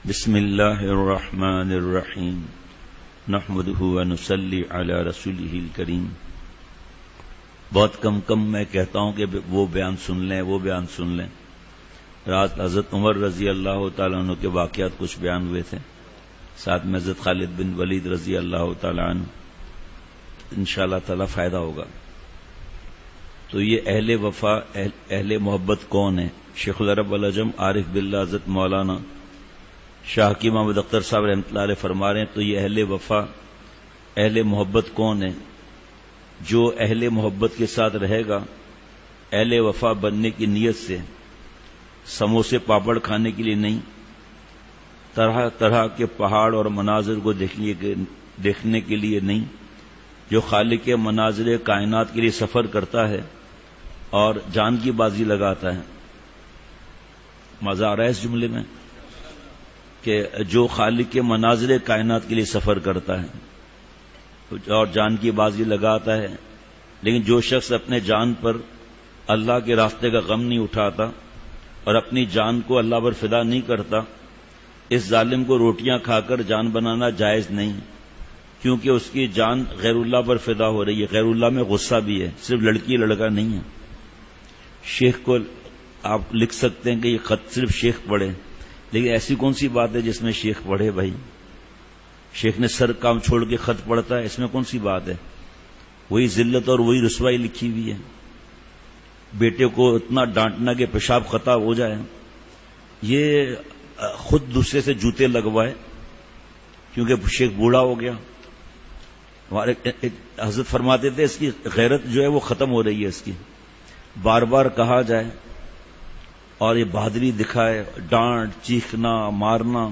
بسم اللہ الرحمن الرحیم نحمدہ ونصلی علی رسولہ الکریم۔ بہت کم میں کہتا ہوں کہ وہ بیان سن لیں۔ رات حضرت عمر رضی اللہ تعالیٰ عنہ کے واقعات کچھ بیان ہوئے تھے، ساتھ میں حضرت خالد بن ولید رضی اللہ تعالیٰ عنہ، انشاءاللہ تعالیٰ فائدہ ہوگا۔ تو یہ اہل وفا، اہل محبت کون ہے؟ شیخ العرب والعجم عارف باللہ حضرت مولانا شاہ حکیم محمد اختر صاحب رحمۃ اللہ علیہ فرما رہے ہیں، تو یہ اہل وفا، اہل محبت کون ہے؟ جو اہل محبت کے ساتھ رہے گا، اہل وفا بننے کی نیت سے، سموسے پاپڑ کھانے کے لیے نہیں، طرح طرح کے پہاڑ اور مناظر کو دیکھنے کے لیے نہیں، جو خالق مناظر کائنات کے لیے سفر کرتا ہے اور جان کی بازی لگاتا ہے۔ مزہ آ رہا ہے اس جملے میں کہ جو خالق کے مناظر کائنات کے لیے سفر کرتا ہے اور جان کی بازی لگاتا ہے، لیکن جو شخص اپنے جان پر اللہ کے راستے کا غم نہیں اٹھاتا اور اپنی جان کو اللہ پر فدا نہیں کرتا، اس ظالم کو روٹیاں کھا کر جان بنانا جائز نہیں، کیونکہ اس کی جان غیر اللہ پر فدا ہو رہی ہے۔ غیر اللہ میں غصہ بھی ہے، صرف لڑکی لڑکا نہیں ہے۔ شیخ کو آپ لکھ سکتے ہیں کہ یہ خط صرف شیخ پڑھے، لیکن ایسی کون سی بات ہے جس میں شیخ پڑھے؟ بھائی شیخ نے سر کام چھوڑ کے خط پڑھتا ہے، اس میں کون سی بات ہے؟ وہی ذلت اور وہی رسوائی لکھی ہوئی ہے۔ بیٹے کو اتنا ڈانٹنا کہ پیشاب خطا ہو جائے، یہ خود دوسرے سے جوتے لگوائے کیونکہ شیخ بوڑھا ہو گیا۔ ہمارے حضرت فرماتے تھے اس کی غیرت جو ہے وہ ختم ہو رہی ہے، اس کی بار بار کہا جائے اور یہ بہادری دکھائے، ڈانٹ، چیخنا، مارنا،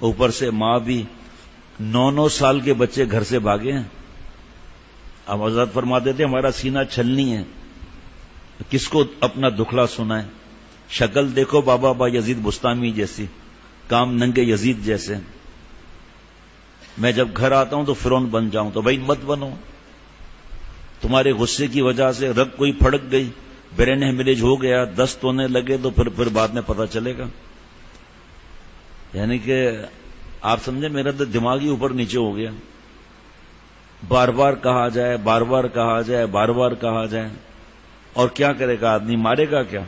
اوپر سے ماں بھی 9 سال کے بچے گھر سے بھاگے ہیں۔ اب حضرت فرماتے تھے ہمارا سینہ چھلنی ہے، کس کو اپنا دکھڑا سنائے؟ شکل دیکھو بابا با یزید بستامی جیسی، کام ننگے یزید جیسے۔ میں جب گھر آتا ہوں تو فرعون بن جاؤں، تو بھائی مت بنو۔ تمہارے غصے کی وجہ سے رگ کوئی پھڑک گئی، برین ہیمریج ہو گیا، دست ہونے لگے، تو پھر بعد میں پتہ چلے گا۔ یعنی کہ آپ سمجھے میرا تو دماغ ہی اوپر نیچے ہو گیا۔ بار بار کہا جائے، بار بار کہا جائے، بار بار کہا جائے، اور کیا کرے گا آدمی؟ مارے گا کیا؟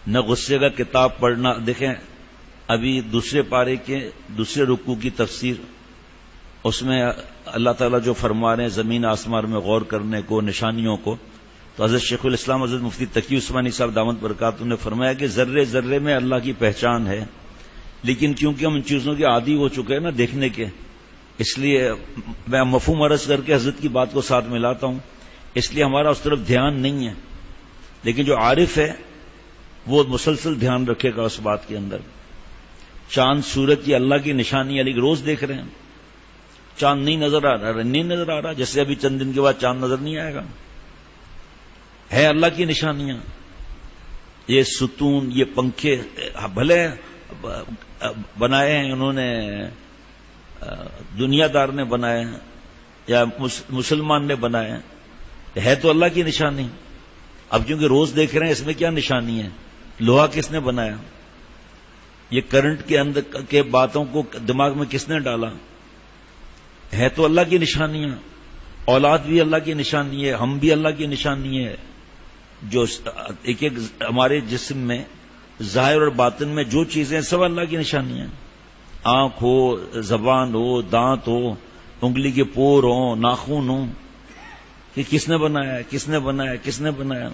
نہ غصے کا کتاب پڑھنا۔ دیکھیں ابھی دوسرے پارے کے دوسرے رکوع کی تفسیر، اس میں اللہ تعالیٰ جو فرما رہے ہیں زمین آسمان میں غور کرنے کو، نشانیوں کو، تو حضرت شیخ الاسلام حضرت مفتی تقی عثمانی صاحب دامت برکاتہ نے فرمایا کہ ذرے ذرے میں اللہ کی پہچان ہے، لیکن کیونکہ ہم ان چیزوں کے عادی ہو چکے ہیں نا دیکھنے کے، اس لیے میں مفہوم عرض کر کے حضرت کی بات کو ساتھ ملاتا ہوں، اس لیے ہمارا اس طرف دھیان نہیں ہے۔ لیکن جو عارف ہے وہ مسلسل دھیان رکھے گا اس بات کے اندر۔ چاند سورج یہ اللہ کی نشانی ہے، لیکن روز دیکھ رہے ہیں، چاند نہیں نظر آ رہا، نہیں نظر آ رہا، جیسے ابھی چند دن کے بعد چاند نظر نہیں آئے گا۔ ہے اللہ کی نشانیاں، یہ ستون، یہ پنکھے بھلے بنائے ہیں انہوں نے، دنیا دار نے بنائے ہیں یا مسلمان نے بنائے ہیں، ہے تو اللہ کی نشانی۔ اب کیونکہ روز دیکھ رہے ہیں، اس میں کیا نشانی ہے؟ لوہا کس نے بنایا؟ یہ کرنٹ کے اندر کے باتوں کو دماغ میں کس نے ڈالا؟ ہے تو اللہ کی نشانیاں۔ اولاد بھی اللہ کی نشانی ہے، ہم بھی اللہ کی نشانی ہے۔ جو ایک ایک ہمارے جسم میں ظاہر اور باطن میں جو چیزیں سب اللہ کی نشانی ہیں۔ آنکھ ہو، زبان ہو، دانت ہو، انگلی کے پور ہوں، ناخن ہوں، کہ کس نے بنایا، کس نے بنایا، کس نے بنایا؟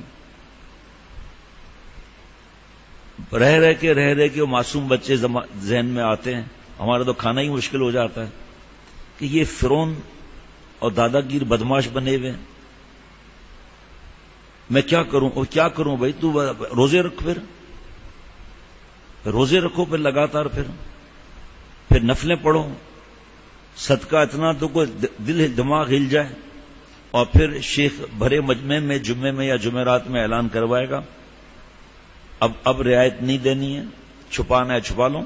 رہ رہ کے وہ معصوم بچے ذہن میں آتے ہیں، ہمارا تو کھانا ہی مشکل ہو جاتا ہے کہ یہ فرعون اور دادا گیر بدماش بنے ہوئے، میں کیا کروں؟ اور کیا کروں بھائی؟ تو روزے رکھ، پھر روزے رکھو، پھر لگاتار پھر نفلیں پڑھو، صدقہ اتنا تو کوئی دماغ ہل جائے، اور پھر شیخ بھرے مجمع میں جمعے میں یا جمعرات میں اعلان کروائے گا اب رعایت نہیں دینی ہے، چھپانا ہے چھپا لو۔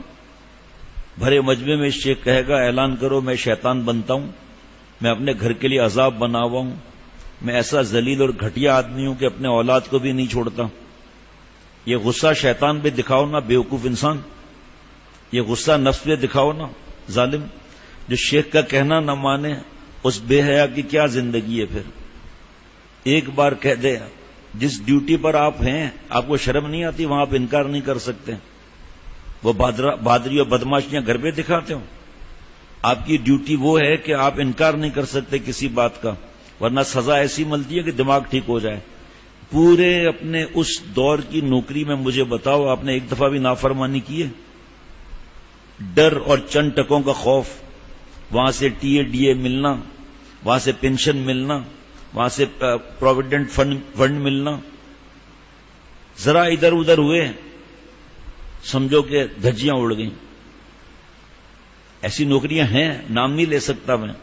بھرے مجمع میں شیخ کہے گا اعلان کرو میں شیطان بنتا ہوں، میں اپنے گھر کے لیے عذاب بنا ہوا ہوں، میں ایسا ذلیل اور گھٹیا آدمی ہوں کہ اپنے اولاد کو بھی نہیں چھوڑتا۔ یہ غصہ شیطان پہ دکھاؤ نا، بیوقوف انسان۔ یہ غصہ نفس پہ دکھاؤ نا ظالم. جو شیخ کا کہنا نہ مانے اس بے حیا کی کیا زندگی ہے پھر. ایک بار کہہ دے جس ڈیوٹی پر آپ ہیں آپ کو شرم نہیں آتی وہاں آپ انکار نہیں کر سکتے. وہ بہادری اور بدماشیاں گھر پہ دکھاتے ہو. آپ کی ڈیوٹی وہ ہے کہ آپ انکار نہیں کر سکتے کسی بات کا, ورنہ سزا ایسی ملتی ہے کہ دماغ ٹھیک ہو جائے. پورے اپنے اس دور کی نوکری میں مجھے بتاؤ آپ نے ایک دفعہ بھی نافرمانی کی ہے؟ ڈر اور چند ٹکوں کا خوف, وہاں سے ٹی اے ڈی اے ملنا, وہاں سے پینشن ملنا, وہاں سے پروویڈنٹ فنڈ ملنا, ذرا ادھر ادھر ہوئے سمجھو کہ دھجیاں اڑ گئیں. ایسی نوکریاں ہیں, نام نہیں لے سکتا میں,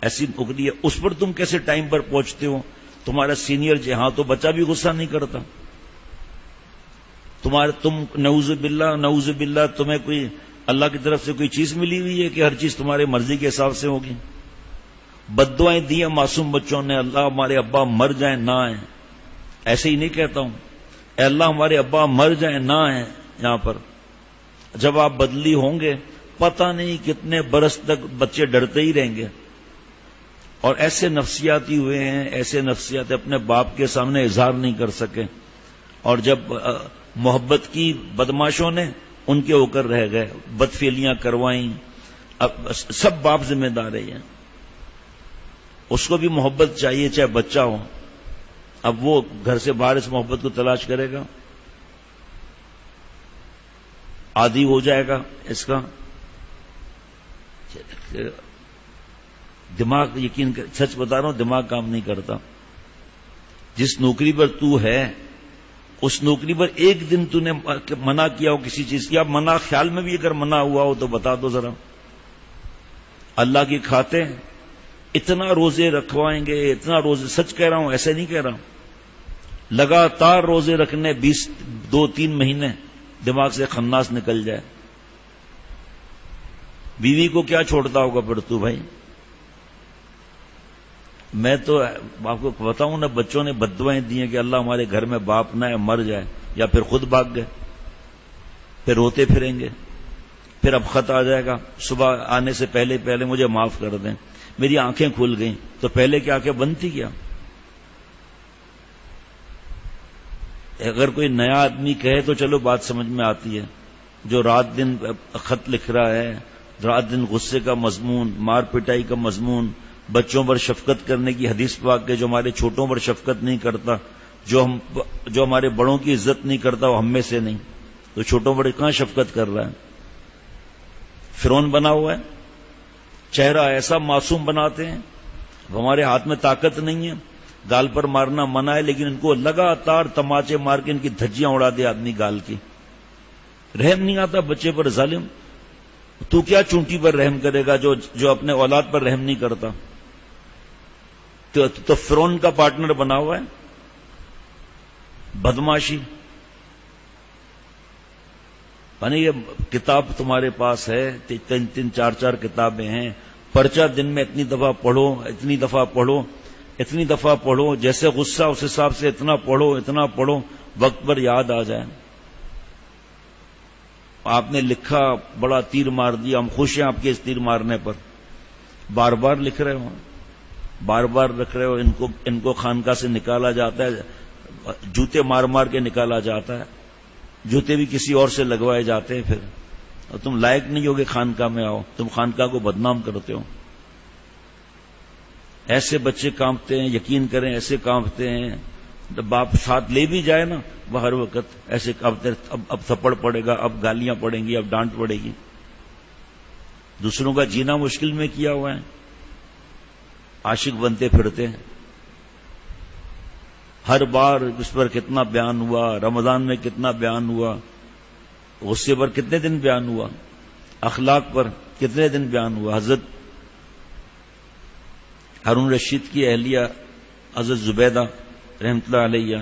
ایسی نوکری ہے. اس پر تم کیسے ٹائم پر پہنچتے ہو؟ تمہارا سینئر جہاں تو بچہ بھی غصہ نہیں کرتا. تم نعوذ باللہ تمہیں کوئی اللہ کی طرف سے کوئی چیز ملی ہوئی ہے کہ ہر چیز تمہارے مرضی کے حساب سے ہوگی؟ بددعائیں دی ہیں معصوم بچوں نے, اللہ ہمارے ابا مر جائیں نہ آئیں. ایسے ہی نہیں کہتا ہوں, اے اللہ ہمارے ابا مر جائیں نہ آئیں. یہاں پر جب آپ بدلی ہوں گے پتہ نہیں کتنے برس تک بچے ڈرتے ہی رہیں گے. اور ایسے نفسیاتی ہوئے ہیں, ایسے نفسیات اپنے باپ کے سامنے اظہار نہیں کر سکے, اور جب محبت کی بدماشوں نے ان کے ہو کر رہ گئے, بدفعلیاں کروائیں. اب سب باپ ذمہ دار ہیں. اس کو بھی محبت چاہیے چاہے بچہ ہو. اب وہ گھر سے باہر اس محبت کو تلاش کرے گا, عادی ہو جائے گا اس کا. دماغ یقین کر, سچ بتا رہا ہوں دماغ کام نہیں کرتا. جس نوکری پر تو ہے اس نوکری پر ایک دن تو نے منع کیا ہو کسی چیز کی, اب منع خیال میں بھی اگر منع ہوا ہو تو بتا دو ذرا. اللہ کی کھاتے اتنا روزے رکھوائیں گے, اتنا روزے, سچ کہہ رہا ہوں ایسے نہیں کہہ رہا ہوں, لگاتار روزے رکھنے 2-3 مہینے دماغ سے خناس نکل جائے. بیوی کو کیا چھوڑتا ہوگا پھر تو بھائی؟ میں تو آپ کو بتاؤں نا, بچوں نے بددعائیں دی ہیں کہ اللہ ہمارے گھر میں باپ نہ ہے, مر جائے, یا پھر خود بھاگ گئے, پھر روتے پھریں گے. پھر اب خط آ جائے گا صبح آنے سے پہلے مجھے معاف کر دیں. میری آنکھیں کھل گئیں, تو پہلے کی آنکھیں بند تھی کیا؟ اگر کوئی نیا آدمی کہے تو چلو بات سمجھ میں آتی ہے. جو رات دن خط لکھ رہا ہے, رات دن غصے کا مضمون, مار پٹائی کا مضمون, بچوں پر شفقت کرنے کی حدیث پاک کے, جو ہمارے چھوٹوں پر شفقت نہیں کرتا, جو ہمارے بڑوں کی عزت نہیں کرتا وہ ہم میں سے نہیں, تو چھوٹوں پر کہاں شفقت کر رہا ہے؟ فرعون بنا ہوا ہے. چہرہ ایسا معصوم بناتے ہیں, ہمارے ہاتھ میں طاقت نہیں ہے, گال پر مارنا منع ہے, لیکن ان کو لگاتار تماچے مار کے ان کی دھجیاں اڑا دے آدمی گال کی. رحم نہیں آتا بچے پر ظالم. تو کیا چونٹی پر رحم کرے گا جو اپنے اولاد پر رحم نہیں کرتا؟ تو فرعون کا پارٹنر بنا ہوا ہے بدماشی. یعنی یہ کتاب تمہارے پاس ہے, 3 4 کتابیں ہیں, پرچہ دن میں اتنی دفعہ پڑھو, جیسے غصہ اس حساب سے اتنا پڑھو, وقت پر یاد آ جائے. آپ نے لکھا بڑا تیر مار دیا, ہم خوش ہیں آپ کے اس تیر مارنے پر. بار بار لکھ رہے ہو, بار بار رکھ رہے ہو. ان کو خانقاہ سے نکالا جاتا ہے, جوتے مار مار کے نکالا جاتا ہے, جوتے بھی کسی اور سے لگوائے جاتے ہیں. پھر اور تم لائق نہیں ہوگے خانقاہ میں آؤ, تم خانقاہ کو بدنام کرتے ہو. ایسے بچے کانپتے ہیں, یقین کریں ایسے کانپتے ہیں. باپ ساتھ لے بھی جائے نا وہ ہر وقت ایسے کانپتے, اب تھپڑ پڑے گا, اب گالیاں پڑیں گی, اب ڈانٹ پڑے گی. دوسروں کا جینا مشکل میں کیا ہوا ہے, عاشق بنتے پھرتے ہیں. ہر بار اس پر کتنا بیان ہوا, رمضان میں کتنا بیان ہوا, غصے پر کتنے دن بیان ہوا, اخلاق پر کتنے دن بیان ہوا. حضرت ہارون رشید کی اہلیہ حضرت زبیدہ رحمۃ اللہ علیہ,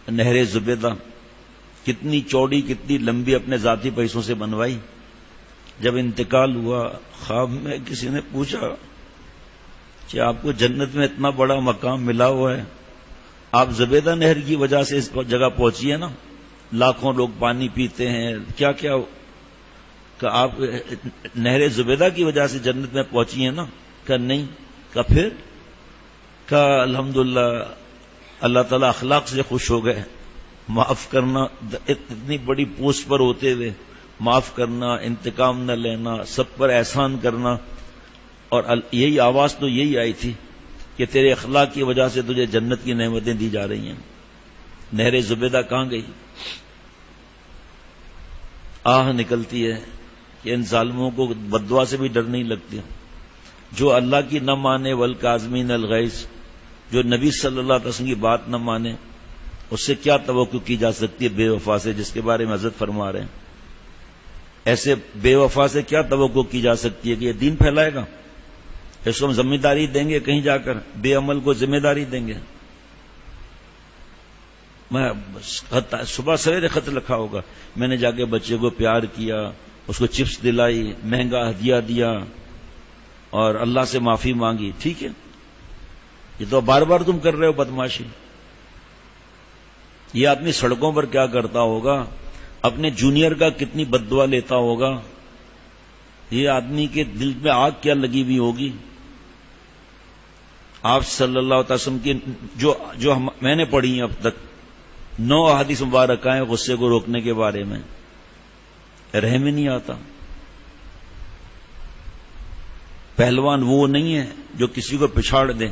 نہر زبیدہ, کتنی چوڑی کتنی لمبی اپنے ذاتی پیسوں سے بنوائی. جب انتقال ہوا خواب میں کسی نے پوچھا کہ آپ کو جنت میں اتنا بڑا مقام ملا ہوا ہے, آپ زبیدہ نہر کی وجہ سے اس جگہ پہنچی ہے نا, لاکھوں لوگ پانی پیتے ہیں، کیا کیا کہ آپ نہر زبیدہ کی وجہ سے جنت میں پہنچی ہیں نا؟ کہ نہیں. کہ پھر کہ الحمدللہ اللہ تعالیٰ اخلاق سے خوش ہو گئے. معاف کرنا، اتنی بڑی پوسٹ پر ہوتے ہوئے معاف کرنا، انتقام نہ لینا، سب پر احسان کرنا. اور یہی آواز تو یہی آئی تھی کہ تیرے اخلاق کی وجہ سے تجھے جنت کی نعمتیں دی جا رہی ہیں. نہر زبیدہ کہاں گئی؟ آہ نکلتی ہے کہ ان ظالموں کو بددعا سے بھی ڈر نہیں لگتی. جو اللہ کی نہ مانے، والکاظمین الغیظ، جو نبی صلی اللہ علیہ وسلم کی بات نہ مانے، اس سے کیا توقع کی جا سکتی ہے بے وفا سے، جس کے بارے میں حضرت فرما رہے ہیں. ایسے بے وفا سے کیا توقع کی جا سکتی ہے کہ یہ دین پھیلائے گا؟ اس کو ہم ذمہ داری دیں گے کہیں جا کر؟ بے عمل کو ذمہ داری دیں گے؟ میں صبح سویرے خط لکھا ہوگا، میں نے جا کے بچے کو پیار کیا، اس کو چپس دلائی، مہنگا ہدیہ دیا اور اللہ سے معافی مانگی. ٹھیک ہے، یہ تو بار بار تم کر رہے ہو بدماشی. یہ آدمی سڑکوں پر کیا کرتا ہوگا، اپنے جونیئر کا کتنی بددعا لیتا ہوگا، یہ آدمی کے دل میں آگ کیا لگی ہوئی ہوگی. آپ صلی اللہ علیہ وسلم کی جو میں نے پڑھی ہیں اب تک 9 احادیث مبارکہ ہیں غصے کو روکنے کے بارے میں. رحم ہی نہیں آتا. پہلوان وہ نہیں ہے جو کسی کو پچھاڑ دے،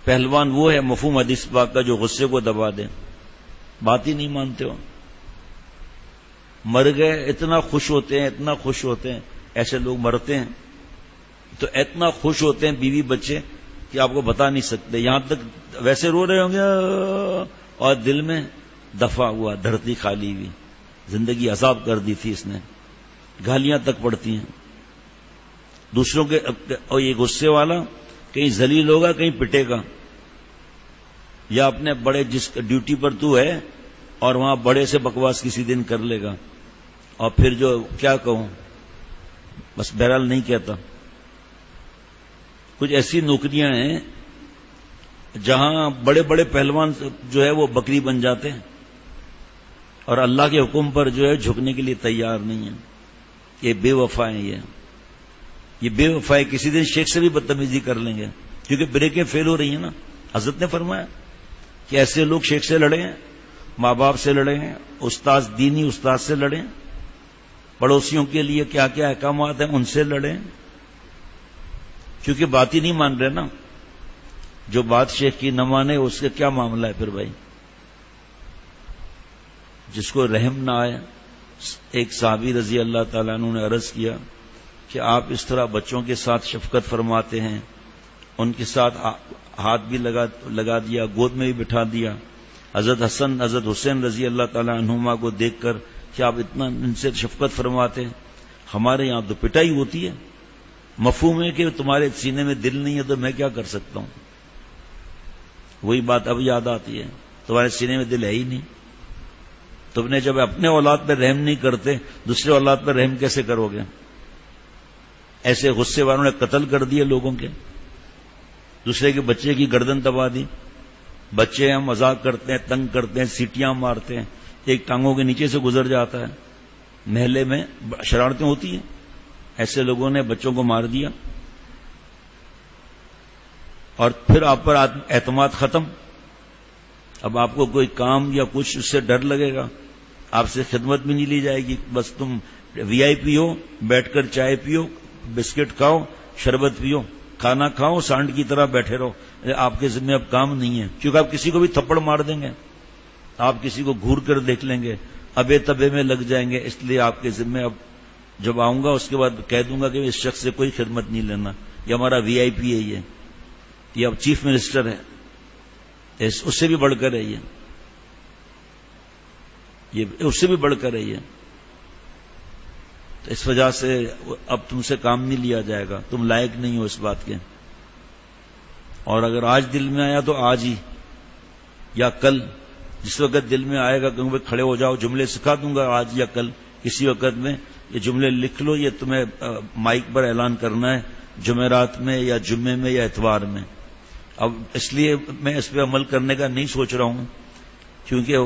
پہلوان وہ ہے مفہوم حدیث پاک کا جو غصے کو دبا دے. بات ہی نہیں مانتے ہو. مر گئے اتنا خوش ہوتے ہیں، اتنا خوش ہوتے ہیں. ایسے لوگ مرتے ہیں تو اتنا خوش ہوتے ہیں بیوی بچے کہ آپ کو بتا نہیں سکتے. یہاں تک ویسے رو رہے ہوں گے اور دل میں دفع ہوا، دھرتی خالی ہوئی، زندگی عذاب کر دی تھی اس نے. گالیاں تک پڑتی ہیں دوسروں کے. اور یہ غصے والا کہیں ذلیل ہوگا، کہیں پٹے گا، یا اپنے بڑے جس ڈیوٹی پر تو ہے اور وہاں بڑے سے بکواس کسی دن کر لے گا. اور پھر جو کیا کہوں، بس بہرحال نہیں کہتا. کچھ ایسی نوکریاں ہیں جہاں بڑے بڑے پہلوان جو ہے وہ بکری بن جاتے ہیں اور اللہ کے حکم پر جو ہے جھکنے کے لیے تیار نہیں ہیں. یہ بے وفا ہیں. یہ بے وفا ہے. کسی دن شیخ سے بھی بدتمیزی کر لیں گے کیونکہ بریکیں فیل ہو رہی ہیں نا. حضرت نے فرمایا کہ ایسے لوگ شیخ سے لڑے ہیں، ماں باپ سے لڑے ہیں، استاد دینی استاد سے لڑے ہیں، پڑوسیوں کے لیے کیا کیا احکامات ہیں ان سے لڑے ہیں، کیونکہ بات ہی نہیں مان رہے نا. جو بات شیخ کی نہ مانے اس کا کیا معاملہ ہے پھر بھائی؟ جس کو رحم نہ آئے. ایک صحابی رضی اللہ تعالیٰ عنہ نے عرض کیا کہ آپ اس طرح بچوں کے ساتھ شفقت فرماتے ہیں، ان کے ساتھ ہاتھ بھی لگا دیا، گود میں بھی بٹھا دیا. حضرت حسن حضرت حسین رضی اللہ تعالیٰ عنہما کو دیکھ کر کہ آپ اتنا ان سے شفقت فرماتے ہیں. ہمارے یہاں تو پٹائی ہوتی ہے. مفہوم ہے کہ تمہارے سینے میں دل نہیں ہے تو میں کیا کر سکتا ہوں. وہی بات اب یاد آتی ہے، تمہارے سینے میں دل ہے ہی نہیں. تم نے جب اپنے اولاد پہ رحم نہیں کرتے دوسرے اولاد پہ رحم کیسے کرو گے؟ ایسے غصے والوں نے قتل کر دیے لوگوں کے، دوسرے کے بچے کی گردن دبا دی. بچے ہم مذاق کرتے ہیں، تنگ کرتے ہیں، سیٹیاں مارتے ہیں، ایک ٹانگوں کے نیچے سے گزر جاتا ہے. محلے میں شرارتیں ہوتی ہیں، ایسے لوگوں نے بچوں کو مار دیا اور پھر آپ پر اعتماد ختم. اب آپ کو کوئی کام یا کچھ اس سے ڈر لگے گا، آپ سے خدمت بھی نہیں لی جائے گی. بس تم وی آئی پی ہو، بیٹھ کر چائے پیو، بسکٹ کھاؤ، شربت پیو، کھانا کھاؤ، سانڈ کی طرح بیٹھے رہو. آپ کے ذمہ اب کام نہیں ہے، کیونکہ آپ کسی کو بھی تھپڑ مار دیں گے، آپ کسی کو گھور کر دیکھ لیں گے، ابے تبے میں لگ جائیں گے. اس لیے آپ کے ذمہ اب جب آؤں گا اس کے بعد کہہ دوں گا کہ اس شخص سے کوئی خدمت نہیں لینا، یہ ہمارا وی آئی پی ہے، یہ اب چیف منسٹر ہے، اس سے بھی بڑھ کر ہے، یہ اس سے بھی بڑھ کر ہے. تو اس وجہ سے اب تم سے کام نہیں لیا جائے گا، تم لائق نہیں ہو اس بات کے. اور اگر آج دل میں آیا تو آج ہی یا کل، جس وقت دل میں آئے گا کہ کھڑے ہو جاؤ، جملے سکھا دوں گا آج یا کل کسی وقت میں. یہ جملے لکھ لو، یہ تمہیں مائک پر اعلان کرنا ہے جمعرات میں یا جمعے میں یا اتوار میں. اب اس لیے میں اس پہ عمل کرنے کا نہیں سوچ رہا ہوں کیونکہ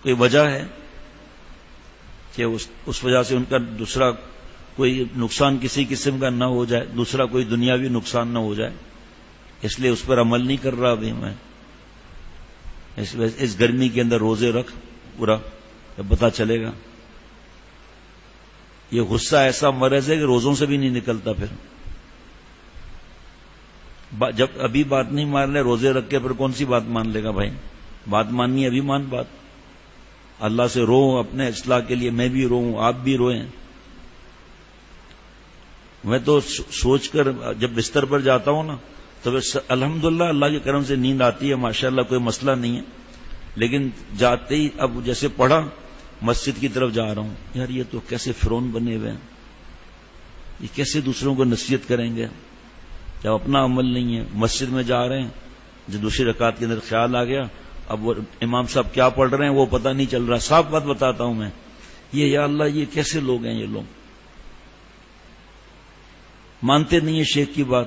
کوئی وجہ ہے کہ اس وجہ سے ان کا دوسرا کوئی نقصان کسی قسم کا نہ ہو جائے، دوسرا کوئی دنیاوی نقصان نہ ہو جائے، اس لیے اس پر عمل نہیں کر رہا ابھی میں. اس گرمی کے اندر روزے رکھ پورا، جب پتا چلے گا. یہ غصہ ایسا مرض ہے کہ روزوں سے بھی نہیں نکلتا. پھر جب ابھی بات نہیں مان رہے روزے رکھ کے، پھر کون سی بات مان لے گا بھائی؟ بات ماننی ہے ابھی مان بات. اللہ سے رو اپنے اصلاح کے لیے، میں بھی روؤں، آپ بھی روئیں. میں تو سوچ کر جب بستر پر جاتا ہوں نا تو الحمدللہ اللہ کے کرم سے نیند آتی ہے، ماشاءاللہ کوئی مسئلہ نہیں ہے. لیکن جاتے ہی اب جیسے پڑھا مسجد کی طرف جا رہا ہوں، یار یہ تو کیسے فرعون بنے ہوئے ہیں، یہ کیسے دوسروں کو نصیحت کریں گے جب اپنا عمل نہیں ہے. مسجد میں جا رہے ہیں، جو دوسری رکعت کے اندر خیال آ گیا اب وہ امام صاحب کیا پڑھ رہے ہیں وہ پتہ نہیں چل رہا. صاف بات بتاتا ہوں میں، یہ یا اللہ یہ کیسے لوگ ہیں، یہ لوگ مانتے نہیں ہیں شیخ کی بات.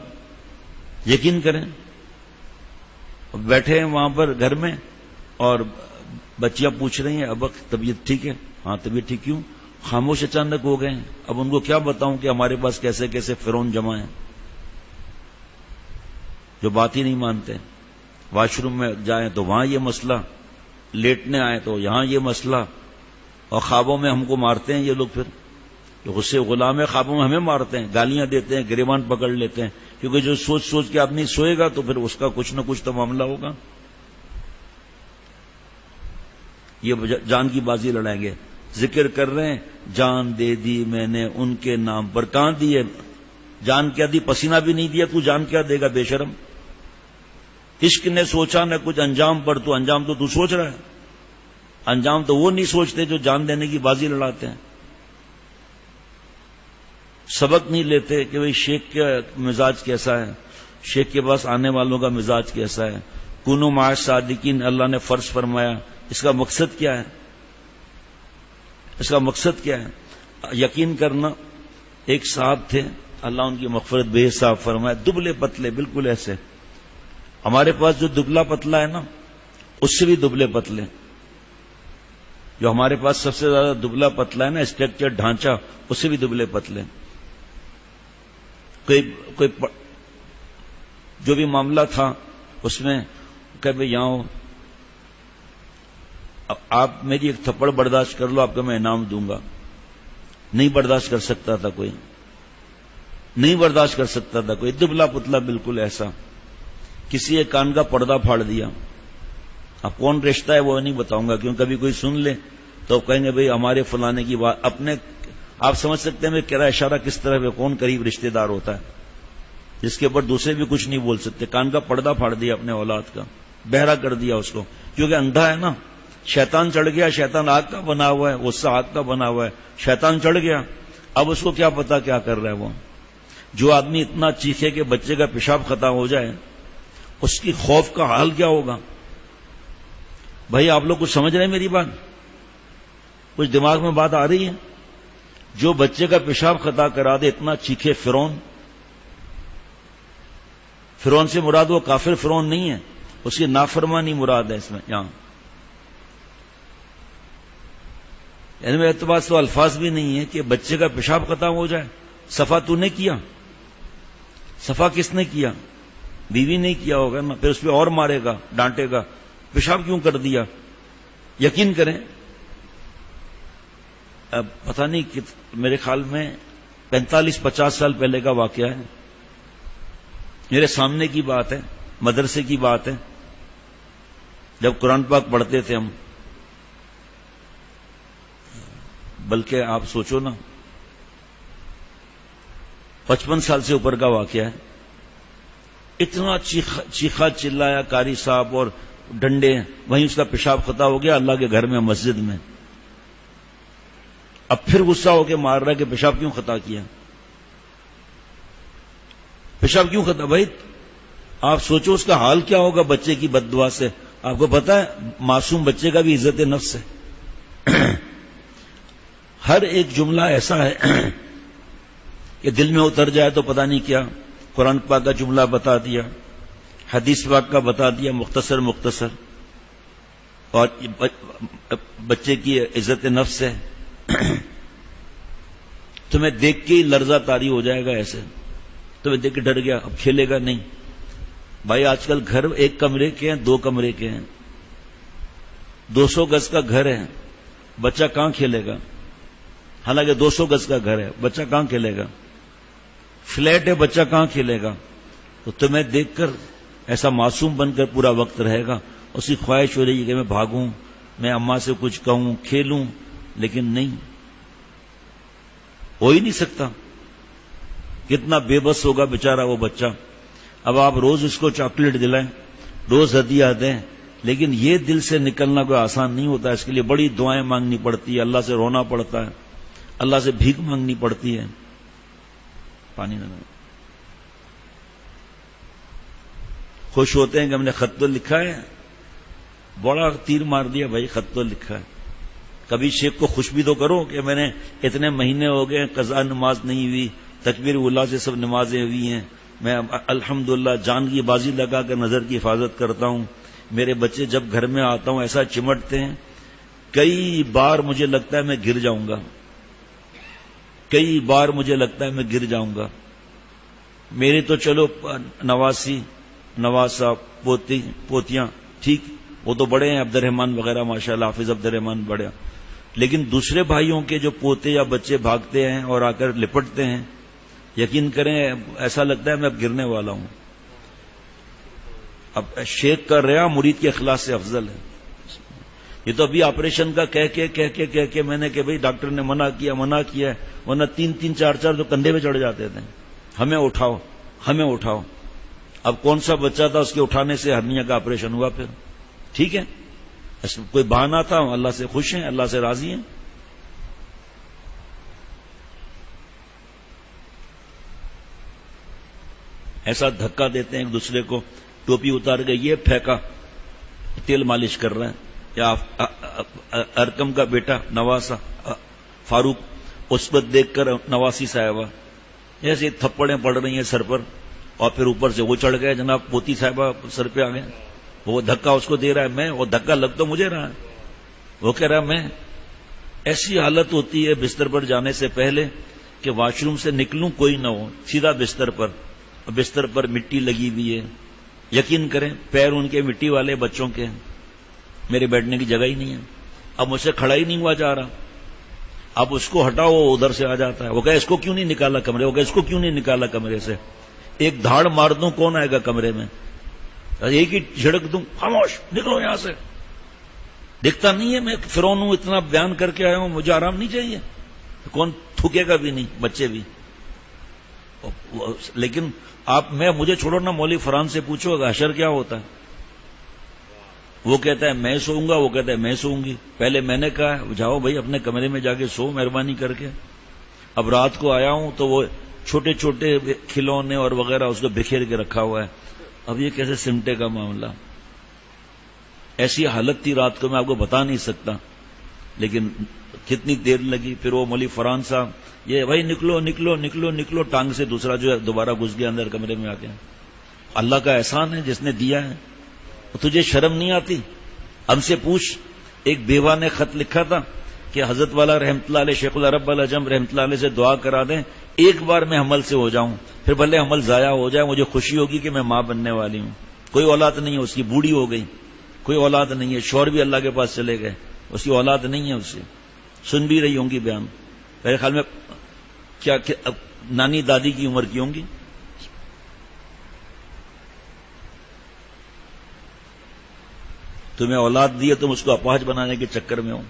یقین کریں بیٹھے ہیں وہاں پر گھر میں اور بچیاں پوچھ رہی ہیں اب طبیعت ٹھیک ہے؟ ہاں طبیعت ٹھیک. کیوں؟ خاموش اچانک ہو گئے ہیں. اب ان کو کیا بتاؤں کہ ہمارے پاس کیسے کیسے فرعون جمع ہیں جو بات ہی نہیں مانتے. واش روم میں جائیں تو وہاں یہ مسئلہ، لیٹنے آئے تو یہاں یہ مسئلہ، اور خوابوں میں ہم کو مارتے ہیں یہ لوگ. پھر جو غصے غلام ہے خوابوں میں ہمیں مارتے ہیں، گالیاں دیتے ہیں، گریبان پکڑ لیتے ہیں. کیونکہ جو سوچ سوچ کے آدمی سوئے گا تو پھر اس کا کچھ نہ کچھ تو معاملہ ہوگا. یہ جان کی بازی لڑائیں گے. ذکر کر رہے ہیں جان دے دی میں نے ان کے نام پر. کہاں دی ہے جان؟ کیا دی؟ پسینہ بھی نہیں دیا تو جان کیا دے گا بے شرم. عشق نے سوچا نہ کچھ انجام پر، تو انجام تو سوچ رہا ہے. انجام تو وہ نہیں سوچتے جو جان دینے کی بازی لڑاتے ہیں. سبق نہیں لیتے کہ بھئی شیخ کا مزاج کیسا ہے، شیخ کے پاس آنے والوں کا مزاج کیسا ہے. کونوا مع الصادقین اللہ نے فرض فرمایا. اس کا مقصد کیا ہے؟ اس کا مقصد کیا ہے؟ یقین کرنا. ایک صاحب تھے اللہ ان کی مغفرت بے حساب فرمائے، دبلے پتلے بالکل ایسے. ہمارے پاس جو دبلا پتلا ہے نا اس سے بھی دبلے پتلے. جو ہمارے پاس سب سے زیادہ دبلا پتلا ہے نا اسٹرکچر ڈھانچہ، اس سے بھی دبلے پتلے. کوئی جو بھی معاملہ تھا اس میں کہ بھئی یہاں آپ میری ایک تھپڑ برداشت کر لو، آپ کو میں انعام دوں گا. نہیں برداشت کر سکتا تھا کوئی، نہیں برداشت کر سکتا تھا کوئی. دبلا پتلا بالکل ایسا. کسی ایک کان کا پردہ پھاڑ دیا. اب کون رشتہ ہے وہ نہیں بتاؤں گا، کیوں کبھی کوئی سن لے تو کہیں گے بھئی ہمارے فلانے کی بات. اپنے آپ سمجھ سکتے ہیں میں کہہ رہا اشارہ کس طرح پہ کون قریب رشتہ دار ہوتا ہے جس کے اوپر دوسرے بھی کچھ نہیں بول سکتے. کان کا پردہ پھاڑ دیا اپنے اولاد کا، بہرا کر دیا اس کو، کیونکہ اندھا ہے نا. شیطان چڑھ گیا، شیطان آگ کا بنا ہوا ہے، غصہ آگ کا بنا ہوا ہے، شیطان چڑھ گیا. اب اس کو کیا پتا کیا کر رہا ہے وہ. جو آدمی اتنا چیخے کہ بچے کا پیشاب ختم ہو جائے، اس کی خوف کا حال کیا ہوگا. بھائی آپ لوگ کچھ سمجھ رہے ہیں میری بات؟ کچھ دماغ میں بات آ رہی ہے؟ جو بچے کا پیشاب خطا کرا دے اتنا چیخے فرعون. فرعون سے مراد وہ کافر فرعون نہیں ہے، اس کی نافرمانی مراد ہے اس میں یہاں. یعنی میرے اعتبار تو الفاظ بھی نہیں ہے کہ بچے کا پیشاب ختم ہو جائے. صفا تو نے کیا؟ صفا کس نے کیا؟ بیوی نہیں کیا ہوگا نا. پھر اس پہ اور مارے گا، ڈانٹے گا، پیشاب کیوں کر دیا. یقین کریں اب پتہ نہیں میرے خیال میں 45-50 سال پہلے کا واقعہ ہے. میرے سامنے کی بات ہے، مدرسے کی بات ہے، جب قرآن پاک پڑھتے تھے ہم. بلکہ آپ سوچو نا 55 سال سے اوپر کا واقعہ ہے. اتنا چیخا چلایا قاری صاحب اور ڈنڈے، وہیں اس کا پیشاب خطا ہو گیا اللہ کے گھر میں مسجد میں. اب پھر غصہ ہو کے مار رہا ہے کہ پیشاب کیوں خطا کیا، پیشاب کیوں خطا. بھائی آپ سوچو اس کا حال کیا ہوگا بچے کی بد دعا سے. آپ کو پتا ہے معصوم بچے کا بھی عزت نفس ہے. ہر ایک جملہ ایسا ہے کہ دل میں اتر جائے تو پتہ نہیں کیا. قرآن پاک کا جملہ بتا دیا، حدیث پاک کا بتا دیا، مختصر. اور بچے کی عزت نفس ہے. تمہیں دیکھ کے ہی لرزہ طاری ہو جائے گا. ایسے تمہیں دیکھ کے ڈر گیا, اب کھیلے گا نہیں. بھائی آج کل گھر 1 کمرے کے ہیں, 2 کمرے کے ہیں, 200 گز کا گھر ہے, بچہ کہاں کھیلے گا؟ حالانکہ 200 گز کا گھر ہے, بچہ کہاں کھیلے گا؟ فلیٹ ہے, بچہ کہاں کھیلے گا؟ تو تمہیں دیکھ کر ایسا معصوم بن کر پورا وقت رہے گا. اس کی خواہش ہو رہی ہے کہ میں بھاگوں, میں اماں سے کچھ کہوں, کھیلوں, لیکن نہیں, ہو ہی نہیں سکتا. کتنا بے بس ہوگا بیچارہ وہ بچہ. اب آپ روز اس کو چاکلیٹ دلائیں, روز ہدیہ دیں, لیکن یہ دل سے نکلنا کوئی آسان نہیں ہوتا. اس کے لیے بڑی دعائیں مانگنی پڑتی ہے, اللہ سے رونا پڑتا ہے, اللہ سے بھیک مانگنی پڑتی ہے. پانی نہ خوش ہوتے ہیں کہ ہم نے خط تو لکھا ہے, بڑا تیر مار دیا بھائی, خط تو لکھا ہے. کبھی شیخ کو خوش بھی تو کرو کہ میں نے اتنے مہینے ہو گئے, قضا نماز نہیں ہوئی, تکبیر اولیٰ سے سب نمازیں ہوئی ہیں, میں الحمدللہ جان کی بازی لگا کر نظر کی حفاظت کرتا ہوں. میرے بچے جب گھر میں آتا ہوں ایسا چمٹتے ہیں, کئی بار مجھے لگتا ہے میں گر جاؤں گا, کئی بار مجھے لگتا ہے میں گر جاؤں گا. میرے تو چلو نواسی نواسا پوتی پوتیاں ٹھیک, وہ تو بڑے ہیں, عبد الرحمان وغیرہ ماشاءاللہ, حافظ عبد الرحمان بڑے, لیکن دوسرے بھائیوں کے جو پوتے یا بچے بھاگتے ہیں اور آ کر لپٹتے ہیں, یقین کریں ایسا لگتا ہے میں اب گرنے والا ہوں. اب شیخ کا ریا مرید کے اخلاص سے افضل ہے. یہ تو ابھی آپریشن کا کہہ کے میں نے کہ بھئی ڈاکٹر نے منع کیا, ورنہ 3 4 تو کندھے پہ چڑھ جاتے تھے, ہمیں اٹھاؤ ہمیں اٹھاؤ. اب کون سا بچہ تھا اس کے اٹھانے سے ہرنیا کا آپریشن ہوا. پھر ٹھیک ہے, کوئی بہانہ تھا, اللہ سے خوش ہیں, اللہ سے راضی ہیں. ایسا دھکا دیتے ہیں ایک دوسرے کو, ٹوپی اتار کے یہ پھینکا, تیل مالش کر رہے ہیں. یا ارکم کا بیٹا نواسا فاروق, اس پر دیکھ کر نواسی صاحبہ ایسے تھپڑیں پڑ رہی ہیں سر پر, اور پھر اوپر سے وہ چڑھ گئے جناب پوتی صاحبہ سر پہ آ گئے, وہ دھکا اس کو دے رہا ہے میں, وہ دھکا لگ تو مجھے رہا ہے, وہ کہہ رہا میں. ایسی حالت ہوتی ہے بستر پر جانے سے پہلے کہ واش روم سے نکلوں کوئی نہ ہو, سیدھا بستر پر, بستر پر مٹی لگی ہوئی ہے, یقین کریں پیر ان کے مٹی والے بچوں کے, میرے بیٹھنے کی جگہ ہی نہیں ہے. اب مجھ سے کھڑا ہی نہیں ہوا جا رہا, اب اس کو ہٹاؤ وہ ادھر سے آ جاتا ہے. وہ کہے اس کو کیوں نہیں نکالا کمرے, وہ کہے اس کو کیوں نہیں نکالا کمرے سے. ایک دھاڑ مار دوں کون آئے گا کمرے میں, ایک ہی جھڑک دوں, خاموش نکلو یہاں سے. دکھتا نہیں ہے میں فرعون ہوں, اتنا بیان کر کے آیا ہوں, مجھے آرام نہیں چاہیے. کون تھوکے گا بھی نہیں, بچے بھی. لیکن آپ مجھے چھوڑو نا, مولوی فرحان سے پوچھو گا حشر کیا ہوتا ہے. وہ کہتا ہے میں سوؤں گا, وہ کہتا ہے میں سوؤں گی. پہلے میں نے کہا جاؤ بھائی اپنے کمرے میں جا کے سو مہربانی کر کے. اب رات کو آیا ہوں تو وہ چھوٹے چھوٹے کھلونے اور وغیرہ اس کو بکھیر کے رکھا ہوا ہے. اب یہ کیسے سمٹے کا معاملہ. ایسی حالت تھی رات کو, میں آپ کو بتا نہیں سکتا, لیکن کتنی دیر لگی. پھر وہ مولوی فرحان صاحب یہ بھائی نکلو نکلو نکلو نکلو, ٹانگ سے دوسرا جو ہے دوبارہ گھس گیا اندر کمرے میں آ کے. اللہ کا احسان ہے جس نے دیا ہے. تجھے شرم نہیں آتی؟ ہم سے پوچھ, ایک بیوہ نے خط لکھا تھا کہ حضرت والا رحمت اللہ علیہ, شیخ العرب العجم رحمت اللہ علیہ سے دعا کرا دیں, ایک بار میں حمل سے ہو جاؤں, پھر بھلے حمل ضائع ہو جائے, مجھے خوشی ہوگی کہ میں ماں بننے والی ہوں. کوئی اولاد نہیں ہے اس کی, بوڑھی ہو گئی, کوئی اولاد نہیں ہے, شوہر بھی اللہ کے پاس چلے گئے, اس کی اولاد نہیں ہے. اس سے سن بھی رہی ہوں گی بیان, میرے خیال میں کیا نانی دادی کی عمر کی ہوں گی. تمہیں اولاد دی ہے, تم اس کو اپاہج بنانے کے چکر میں ہو,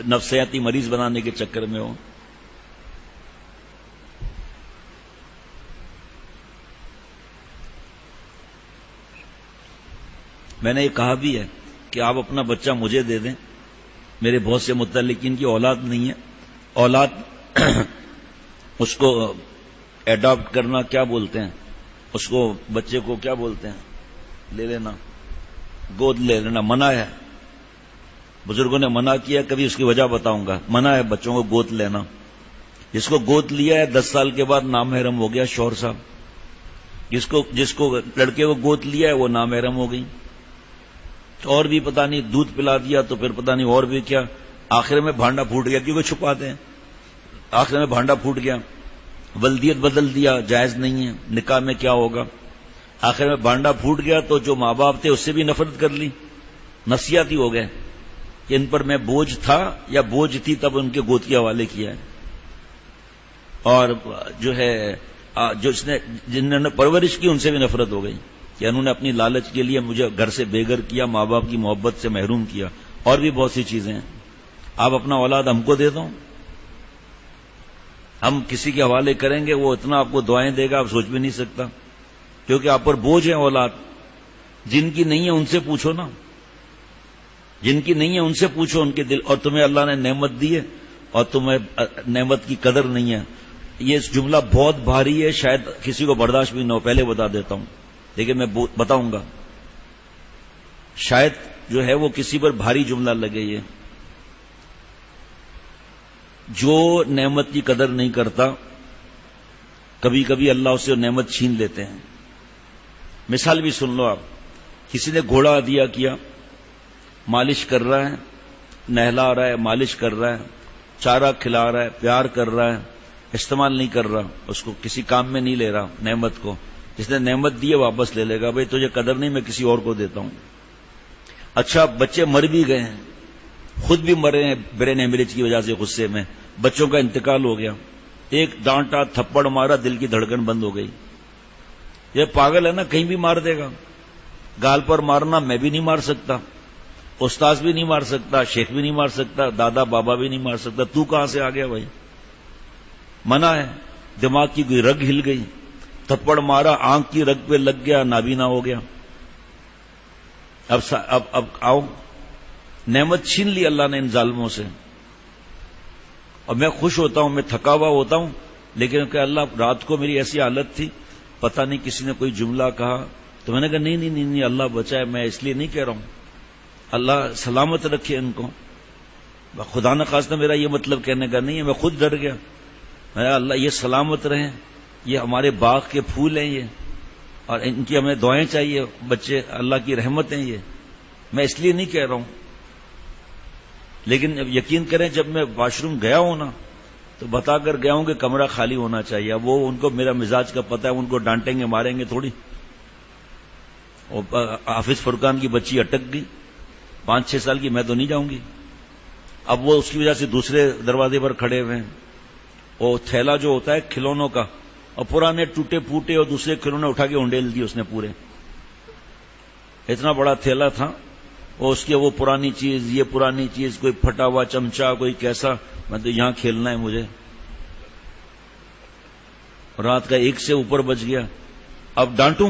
نفسیاتی مریض بنانے کے چکر میں ہو. میں نے یہ کہا بھی ہے کہ آپ اپنا بچہ مجھے دے دیں, میرے بہت سے متعلقین کی اولاد نہیں ہے. اولاد اس کو ایڈاپٹ کرنا کیا بولتے ہیں, اس کو بچے کو کیا بولتے ہیں, لے لینا, گود لے لینا, منع ہے. بزرگوں نے منع کیا, کبھی اس کی وجہ بتاؤں گا. منع ہے بچوں کو گود لینا. جس کو گود لیا ہے 10 سال کے بعد نامحرم ہو گیا شوہر صاحب. جس کو لڑکے کو گود لیا ہے وہ نامحرم ہو گئی. اور بھی پتہ نہیں دودھ پلا دیا تو پھر پتہ نہیں اور بھی کیا، آخر میں بھانڈا پھوٹ گیا، کیونکہ چھپاتے ہیں، آخر میں بھانڈا پھوٹ گیا، ولدیت بدل دیا، جائز نہیں ہے، نکاح میں کیا ہوگا، آخر میں بھانڈا پھوٹ گیا تو جو ماں باپ تھے اس سے بھی نفرت کر لی، نفسیاتی ہو گئے کہ ان پر میں بوجھ تھا یا بوجھ تھی، تب ان کے گود کے حوالے کیا ہے. اور جو ہے جنہوں نے پرورش کی ان سے بھی نفرت ہو گئی کہ انہوں نے اپنی لالچ کے لیے مجھے گھر سے بے گھر کیا، ماں باپ کی محبت سے محروم کیا، اور بھی بہت سی چیزیں ہیں. آپ اپنا اولاد ہم کو دے دو، ہم کسی کے حوالے کریں گے، وہ اتنا آپ کو دعائیں دے گا آپ سوچ بھی نہیں سکتا، کیونکہ آپ پر بوجھ ہے اولاد. جن کی نہیں ہے ان سے پوچھو نا، جن کی نہیں ہے ان سے پوچھو ان کے دل، اور تمہیں اللہ نے نعمت دی ہے اور تمہیں نعمت کی قدر نہیں ہے. یہ جملہ بہت بھاری ہے، شاید کسی کو برداشت بھی نہ ہو، پہلے بتا دیتا ہوں، لیکن میں بتاؤں گا، شاید جو ہے وہ کسی پر بھاری جملہ لگے. یہ جو نعمت کی قدر نہیں کرتا کبھی کبھی اللہ اسے نعمت چھین لیتے ہیں. مثال بھی سن لو آپ، کسی نے گھوڑا دیا کیا، مالش کر رہا ہے، نہلا رہا ہے، مالش کر رہا ہے، چارہ کھلا رہا ہے، پیار کر رہا ہے، استعمال نہیں کر رہا، اس کو کسی کام میں نہیں لے رہا نعمت کو. جس نے نعمت دی ہے واپس لے لے گا، بھئی تجھے قدر نہیں، میں کسی اور کو دیتا ہوں. اچھا بچے مر بھی گئے ہیں، خود بھی مرے ہیں برین ہیمریج کی وجہ سے، غصے میں بچوں کا انتقال ہو گیا، ایک ڈانٹا تھپڑ مارا، دل کی دھڑکن بند ہو گئی. یہ پاگل ہے نا، کہیں بھی مار دے گا. گال پر مارنا میں بھی نہیں مار سکتا، استاذ بھی نہیں مار سکتا، شیخ بھی نہیں مار سکتا، دادا بابا بھی نہیں مار سکتا. تو کہاں سے آ گیا بھائی؟ منع ہے. دماغ کی کوئی رگ ہل گئی، تھپڑ مارا، آنکھ کی رگ پہ لگ گیا، نابینا ہو گیا. اب آؤ، نعمت چھین لی اللہ نے ان ظالموں سے. اور میں خوش ہوتا ہوں، میں تھکا ہوا ہوتا ہوں، لیکن کہ اللہ رات کو میری ایسی حالت تھی، پتہ نہیں کسی نے کوئی جملہ کہا تو میں نے کہا نہیں اللہ بچائے، میں اس لیے نہیں کہہ رہا ہوں، اللہ سلامت رکھے ان کو. خدا نخواستہ میرا یہ مطلب کہنے کا نہیں ہے، میں خود ڈر گیا. میں اللہ یہ سلامت رہیں، یہ ہمارے باغ کے پھول ہیں یہ، اور ان کی ہمیں دعائیں چاہیے، بچے اللہ کی رحمت ہیں یہ. میں اس لیے نہیں کہہ رہا ہوں، لیکن یقین کریں جب میں واش روم گیا ہوں نا تو بتا کر گیا ہوں کہ کمرہ خالی ہونا چاہیے. اب وہ ان کو میرا مزاج کا پتہ ہے، ان کو ڈانٹیں گے ماریں گے تھوڑی. حافظ فرقان کی بچی اٹک گئی 5-6 سال کی، میں تو نہیں جاؤں گی. اب وہ اس کی وجہ سے دوسرے دروازے پر کھڑے ہوئے ہیں. وہ تھیلا جو ہوتا ہے کھلونوں کا، اور پرانے ٹوٹے پھوٹے اور دوسرے کھلونے اٹھا کے انڈیل دی اس نے پورے. اتنا بڑا تھیلا تھا، اور اس کی وہ پرانی چیز، یہ پرانی چیز، کوئی پھٹا ہوا چمچا، کوئی کیسا. میں تو یہاں کھیلنا ہے مجھے. رات کا 1 سے اوپر بج گیا. اب ڈانٹوں؟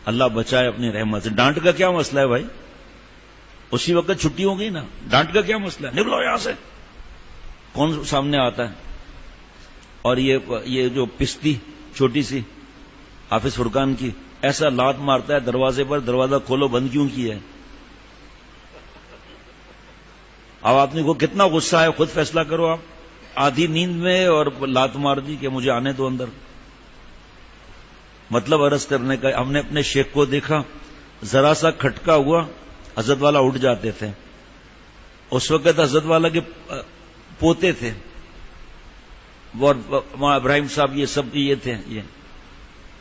اللہ بچائے اپنی رحمت سے. ڈانٹ کا کیا مسئلہ ہے بھائی؟ اسی وقت چھٹی ہو گئی نا. ڈانٹ کا کیا مسئلہ ہے؟ نکلو یہاں سے. کون سامنے آتا ہے؟ اور یہ جو پستی چھوٹی سی حافظ فرقان کی، ایسا لات مارتا ہے دروازے پر، دروازہ کھولو، بند کیوں کیا ہے؟ اب آپ نے کو کتنا غصہ ہے خود فیصلہ کرو. آپ آدھی نیند میں اور لات مار دی کہ مجھے آنے دو اندر. مطلب عرض کرنے کا، ہم نے اپنے شیخ کو دیکھا، ذرا سا کھٹکا ہوا حضرت والا اٹھ جاتے تھے. اس وقت حضرت والا کے پوتے تھے، اور ابراہیم صاحب یہ سب یہ تھے. یہ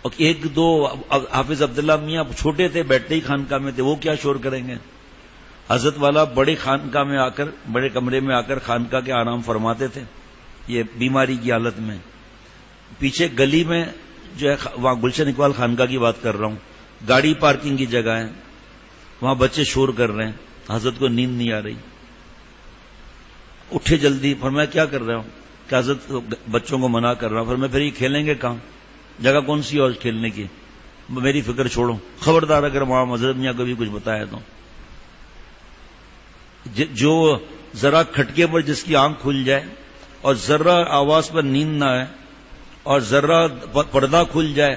اور 1-2 حافظ عبداللہ میاں چھوٹے تھے، بیٹھتے ہی خانقاہ میں تھے، وہ کیا شور کریں گے. حضرت والا بڑے خانقاہ میں آ کر، بڑے کمرے میں آ کر خانقاہ کے آرام فرماتے تھے، یہ بیماری کی حالت میں. پیچھے گلی میں جو ہے، وہاں گلشن اقبال خانقاہ کی بات کر رہا ہوں، گاڑی پارکنگ کی جگہ ہے، وہاں بچے شور کر رہے ہیں. حضرت کو نیند نہیں آ رہی، اٹھے جلدی. فرمایا کیا کر رہے ہو؟ کہ حضرت بچوں کو منع کر رہا ہوں. فرمایا پھر یہ کھیلیں گے کہاں؟ جگہ کون سی اور کھیلنے کی؟ میری فکر چھوڑو، خبردار اگر وہاں حضرت میاں کو بھی کچھ بتایا تو. جو ذرا کھٹکے پر جس کی آنکھ کھل جائے اور ذرا آواز پر نیند نہ آئے اور ذرا پردہ کھل جائے،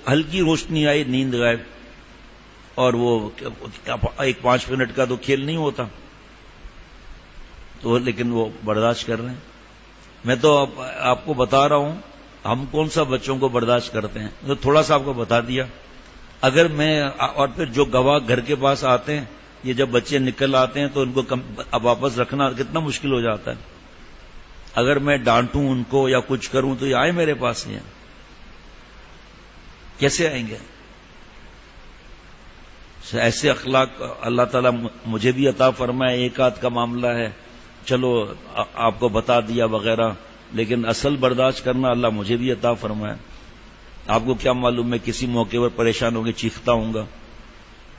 ہلکی روشنی آئی، نیند غائب، اور وہ 1-5 منٹ کا تو کھیل نہیں ہوتا تو، لیکن وہ برداشت کر رہے ہیں. میں تو آپ کو بتا رہا ہوں، ہم کون سا بچوں کو برداشت کرتے ہیں. تو تھوڑا سا آپ کو بتا دیا. اگر میں، اور پھر جو گواہ گھر کے پاس آتے ہیں یہ جب بچے نکل آتے ہیں تو ان کو اب واپس رکھنا کتنا مشکل ہو جاتا ہے. اگر میں ڈانٹوں ان کو یا کچھ کروں تو یہ آئے میرے پاس نہیں کیسے آئیں گے؟ ایسے اخلاق اللہ تعالیٰ مجھے بھی عطا فرمائے. ایک آدھ کا معاملہ ہے چلو آپ کو بتا دیا وغیرہ، لیکن اصل برداشت کرنا اللہ مجھے بھی عطا فرمائے. آپ کو کیا معلوم میں کسی موقع پر پریشان ہو کے چیختا ہوں گا.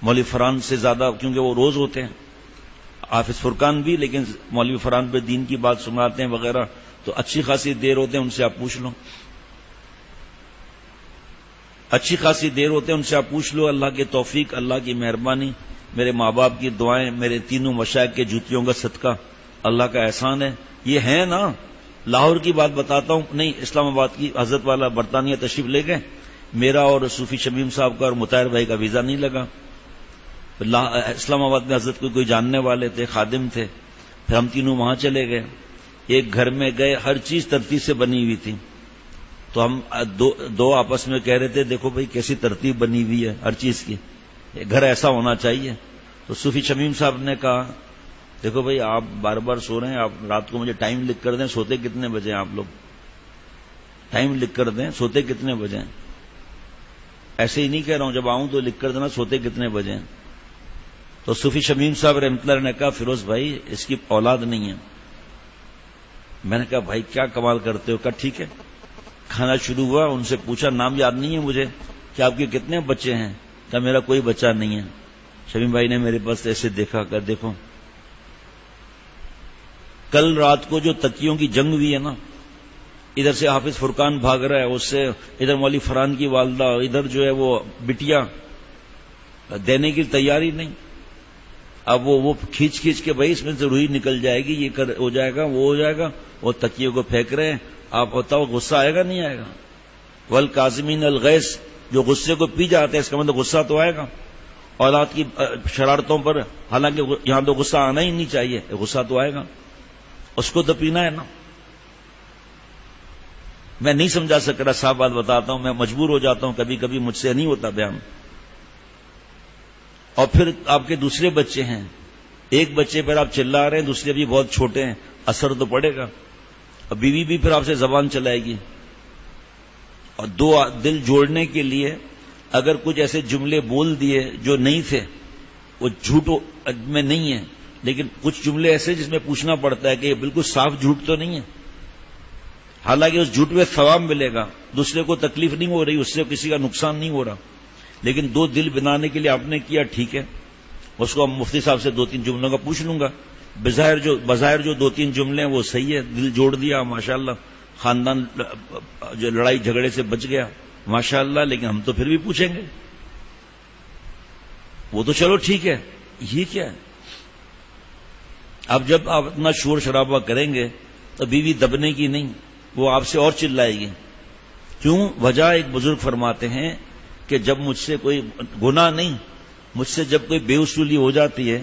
مولوی فرحان سے زیادہ، کیونکہ وہ روز ہوتے ہیں، حافظ فرقان بھی، لیکن مولوی فرحان پہ دین کی بات سناتے ہیں وغیرہ تو اچھی خاصی دیر ہوتے ہیں. ان سے آپ پوچھ لو، اچھی خاصی دیر ہوتے ہیں، ان سے آپ پوچھ لو. اللہ کی توفیق، اللہ کی مہربانی، میرے ماں باپ کی دعائیں، میرے تینوں مشائخ کے جوتیوں کا صدقہ، اللہ کا احسان ہے. یہ ہے نا. لاہور کی بات بتاتا ہوں، نہیں اسلام آباد کی. حضرت والا برطانیہ تشریف لے گئے، میرا اور صوفی شمیم صاحب کا اور مطہر بھائی کا ویزا نہیں لگا. اسلام آباد میں حضرت کو کوئی جاننے والے تھے، خادم تھے. پھر ہم تینوں وہاں چلے گئے. ایک گھر میں گئے، ہر چیز ترتیب سے بنی ہوئی تھی. تو ہم دو آپس میں کہہ رہے تھے دیکھو بھائی کیسی ترتیب بنی ہوئی ہے ہر چیز کی، گھر ایسا ہونا چاہیے. تو صوفی شمیم صاحب نے کہا دیکھو بھائی آپ بار بار سو رہے ہیں، آپ رات کو مجھے ٹائم لکھ کر دیں، سوتے کتنے بجے ہیں آپ لوگ؟ ٹائم لکھ کر دیں، سوتے کتنے بجے ہیں؟ ایسے ہی نہیں کہہ رہا ہوں، جب آؤں تو لکھ کر دینا سوتے کتنے بجے ہیں. تو صوفی شمیم صاحب رحمۃ اللہ نے کہا فیروز بھائی اس کی اولاد نہیں ہے. میں نے کہا بھائی کیا کمال کرتے ہو. کہا ٹھیک ہے. کھانا شروع ہوا، ان سے پوچھا نام یاد نہیں ہے مجھے کہ آپ کے کتنے بچے ہیں؟ کہا میرا کوئی بچہ نہیں ہے. شمیم بھائی نے میرے پاس ایسے دیکھا کہ دیکھو کل رات کو جو تکیوں کی جنگ ہوئی ہے نا، ادھر سے حافظ فرقان بھاگ رہا ہے، اس سے ادھر مولوی فرحان کی والدہ، ادھر جو ہے وہ بٹیا، دینے کی تیاری نہیں. اب وہ کھینچ کھینچ کے بھائی اس میں سے روئی نکل جائے گی، یہ ہو جائے گا، وہ ہو جائے گا. وہ تکیوں کو پھینک رہے ہیں. آپ بتاؤ غصہ آئے گا نہیں آئے گا؟ والکاظمین الغیظ، جو غصے کو پی جاتے ہیں اس کا مطلب غصہ تو آئے گا. اولاد کی شرارتوں پر حالانکہ یہاں تو غصہ آنا ہی نہیں چاہیے، غصہ تو آئے گا، اس کو تو پینا ہے نا. میں نہیں سمجھا سک رہا، صاف بات بتاتا ہوں، میں مجبور ہو جاتا ہوں، کبھی کبھی مجھ سے نہیں ہوتا بیان. اور پھر آپ کے دوسرے بچے ہیں، ایک بچے پر آپ چلا رہے ہیں، دوسرے بھی بہت چھوٹے ہیں، اثر تو پڑے گا. اور بیوی بھی پھر آپ سے زبان چلائے گی. اور دو دل جوڑنے کے لیے اگر کچھ ایسے جملے بول دیے جو نہیں تھے، وہ جھوٹ میں نہیں ہے، لیکن کچھ جملے ایسے جس میں پوچھنا پڑتا ہے کہ یہ بالکل صاف جھوٹ تو نہیں ہے، حالانکہ اس جھوٹ میں ثواب ملے گا، دوسرے کو تکلیف نہیں ہو رہی، اس سے کسی کا نقصان نہیں ہو رہا، لیکن دو دل بنانے کے لیے آپ نے کیا، ٹھیک ہے. اس کو مفتی صاحب سے دو تین جملوں کا پوچھ لوں گا. بظاہر جو دو تین جملے ہیں وہ صحیح ہے، دل جوڑ دیا ماشاءاللہ، خاندان جو لڑائی جھگڑے سے بچ گیا ماشاءاللہ، لیکن ہم تو پھر بھی پوچھیں گے. وہ تو چلو ٹھیک ہے، یہ کیا ہے؟ اب جب آپ اتنا شور شرابہ کریں گے تو بیوی دبنے کی نہیں، وہ آپ سے اور چلائے گی. کیوں؟ وجہ ایک بزرگ فرماتے ہیں کہ جب مجھ سے کوئی گناہ نہیں، مجھ سے جب کوئی بے اصولی ہو جاتی ہے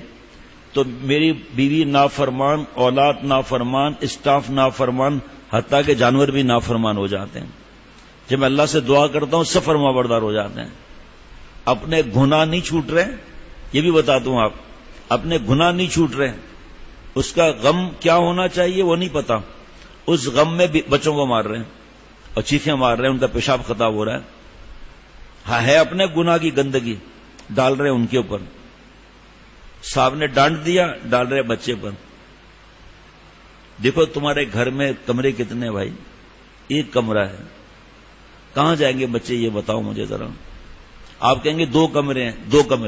تو میری بیوی نافرمان، اولاد نافرمان، اسٹاف نافرمان، حتیٰ کہ جانور بھی نافرمان ہو جاتے ہیں. جب میں اللہ سے دعا کرتا ہوں سب فرما بردار ہو جاتے ہیں. اپنے گناہ نہیں چھوٹ رہے، یہ بھی بتا دوں، آپ اپنے گناہ نہیں چھوٹ رہے، اس کا غم کیا ہونا چاہیے وہ نہیں پتا، اس غم میں بھی بچوں کو مار رہے ہیں اور چیخیں مار رہے ہیں، ان کا پیشاب خطاب ہو رہا ہے. ہاں ہے اپنے گناہ کی گندگی ڈال رہے ہیں ان کے اوپر. صاحب نے ڈانٹ دیا، ڈال رہے بچے پر. دیکھو تمہارے گھر میں کمرے کتنے بھائی؟ ایک کمرہ ہے، کہاں جائیں گے بچے یہ بتاؤ مجھے ذرا. آپ کہیں گے دو کمرے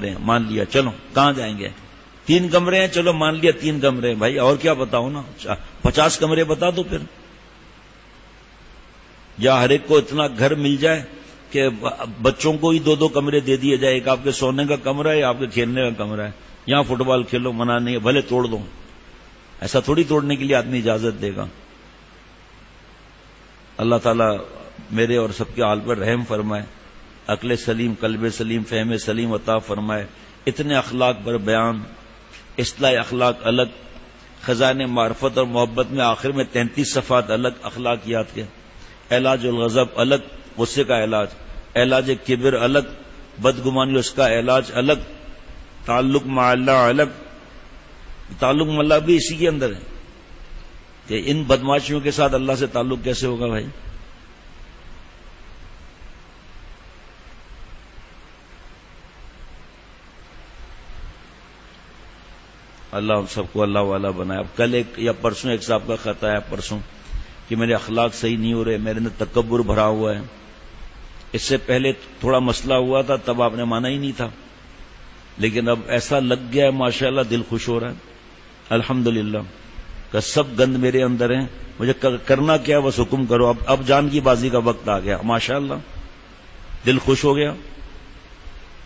ہیں، مان لیا، چلو کہاں جائیں گے؟ 3 کمرے ہیں، چلو مان لیا 3 کمرے ہیں. بھائی اور کیا بتاؤ نا، 50 کمرے بتا دو پھر، یا ہر ایک کو اتنا گھر مل جائے کہ بچوں کو ہی 2 کمرے دے دیے جائے. ایک آپ کے سونے کا کمرہ ہے، یا آپ کے کھیلنے کا کمرہ ہے، یہاں فٹ بال کھیلو، منع نہیں ہے، بھلے توڑ دو. ایسا تھوڑی توڑنے کے لیے آدمی اجازت دے گا. اللہ تعالیٰ میرے اور سب کے حال پر رحم فرمائے، عقل سلیم، قلب سلیم، فہم سلیم عطا فرمائے. اتنے اخلاق پر بیان، اصلاح اخلاق الگ، خزانہ معرفت اور محبت میں آخر میں 33 صفحات الگ اخلاقیات کے، علاج الغضب الگ، غصے کا علاج، علاج کبر الگ، بدگمانی اس کا علاج الگ، تعلق مع اللہ الگ، تعلق مع اللہ بھی اسی کے اندر ہے کہ ان بدماشیوں کے ساتھ اللہ سے تعلق کیسے ہوگا بھائی؟ اللہ ہم سب کو اللہ والا بنائے۔ اب کل ایک یا پرسوں ایک صاحب کا خط آیا پرسوں کہ میرے اخلاق صحیح نہیں ہو رہے، میرے اندر تکبر بھرا ہوا ہے۔ اس سے پہلے تھوڑا مسئلہ ہوا تھا، تب آپ نے مانا ہی نہیں تھا، لیکن اب ایسا لگ گیا ہے ماشاءاللہ، دل خوش ہو رہا ہے الحمدللہ کہ سب گند میرے اندر ہیں، مجھے کرنا کیا بس حکم کرو۔ اب جان کی بازی کا وقت آ گیا، ماشاءاللہ دل خوش ہو گیا۔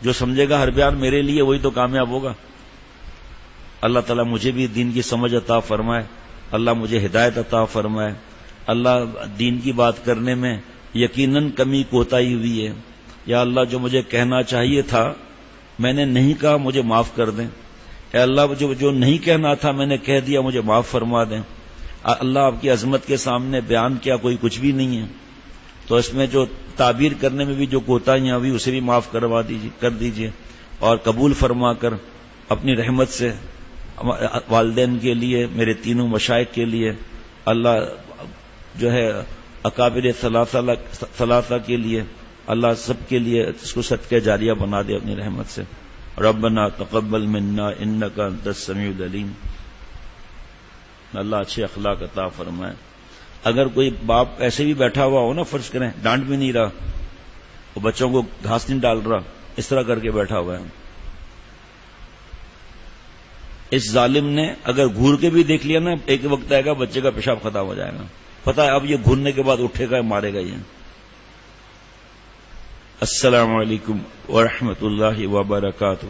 جو سمجھے گا ہر بیان میرے لیے وہی تو کامیاب ہوگا۔ اللہ تعالیٰ مجھے بھی دین کی سمجھ عطا فرمائے، اللہ مجھے ہدایت عطا فرمائے۔ اللہ دین کی بات کرنے میں یقیناً کمی کوتاہی ہوئی ہے، یا اللہ جو مجھے کہنا چاہیے تھا میں نے نہیں کہا، مجھے معاف کر دیں۔ اے اللہ جو نہیں کہنا تھا میں نے کہہ دیا، مجھے معاف فرما دیں۔ اللہ آپ کی عظمت کے سامنے بیان کیا کوئی کچھ بھی نہیں ہے، تو اس میں جو تعبیر کرنے میں بھی جو کوتاہیاں ہوئی اسے بھی معاف کر دیجئے، اور قبول فرما کر اپنی رحمت سے والدین کے لیے، میرے تینوں مشائخ کے لیے، اللہ جو ہے اکابر ثلاثہ کے لیے، اللہ سب کے لیے اس کو صدقہ جاریہ بنا دے اپنی رحمت سے۔ ربنا تقبل منا انک انت السمیع العلیم۔ اللہ اچھے اخلاق عطا فرمائے۔ اگر کوئی باپ ایسے بھی بیٹھا ہوا ہو نا، فرض کریں ڈانٹ بھی نہیں رہا، وہ بچوں کو گھاس نہیں ڈال رہا، اس طرح کر کے بیٹھا ہوا ہے، اس ظالم نے اگر گھور کے بھی دیکھ لیا نا، ایک وقت آئے گا بچے کا پیشاب ختم ہو جائے گا، پتہ ہے اب یہ گھورنے کے بعد اٹھے گا مارے گا یہ۔ السلام علیکم ورحمۃ اللہ وبرکاتہ۔